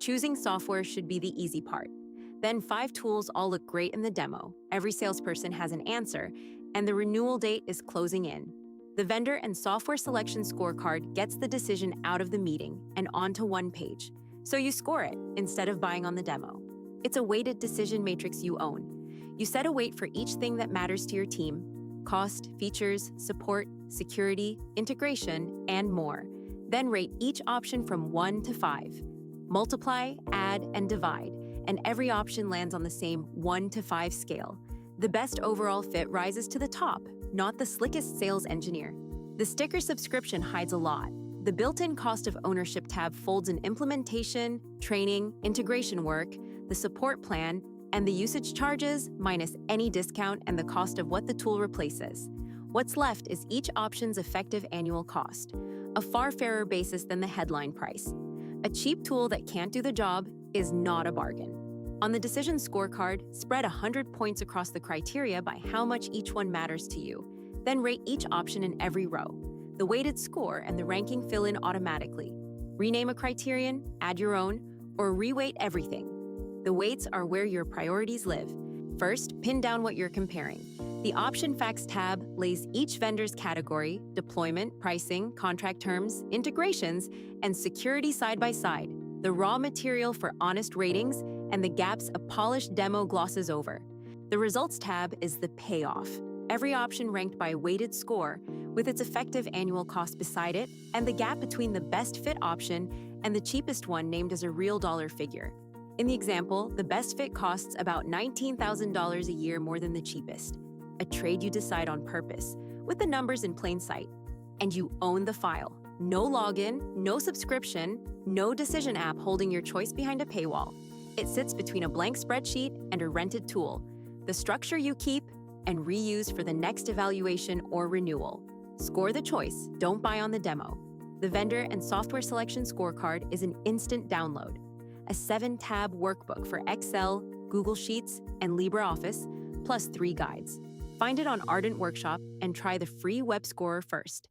Choosing software should be the easy part. Then 5 tools all look great in the demo, every salesperson has an answer, and the renewal date is closing in. The vendor and software selection scorecard gets the decision out of the meeting and onto one page, so you score it instead of buying on the demo. It's a weighted decision matrix you own. You set a weight for each thing that matters to your team: cost, features, support, security, integration, and more. Then rate each option from 1 to 5. Multiply, add, and divide, and every option lands on the same 1 to 5 scale. The best overall fit rises to the top, not the slickest sales engineer. The sticker subscription hides a lot. The built-in cost of ownership tab folds in implementation, training, integration work, the support plan, and the usage charges minus any discount and the cost of what the tool replaces. What's left is each option's effective annual cost, a far fairer basis than the headline price. A cheap tool that can't do the job is not a bargain. On the decision scorecard, spread 100 points across the criteria by how much each one matters to you. Then rate each option in every row. The weighted score and the ranking fill in automatically. Rename a criterion, add your own, or reweight everything. The weights are where your priorities live. First, pin down what you're comparing. The Option Facts tab lays each vendor's category, deployment, pricing, contract terms, integrations, and security side by side, the raw material for honest ratings, and the gaps a polished demo glosses over. The Results tab is the payoff. Every option ranked by weighted score, with its effective annual cost beside it, and the gap between the best fit option and the cheapest one named as a real dollar figure. In the example, the best fit costs about $19,000 a year more than the cheapest. A trade you decide on purpose, with the numbers in plain sight. And you own the file. No login, no subscription, no decision app holding your choice behind a paywall. It sits between a blank spreadsheet and a rented tool. The structure you keep and reuse for the next evaluation or renewal. Score the choice, don't buy on the demo. The vendor and software selection scorecard is an instant download. A 7-tab workbook for Excel, Google Sheets, and LibreOffice, plus 3 guides. Find it on Ardent Workshop and try the free web scorer first.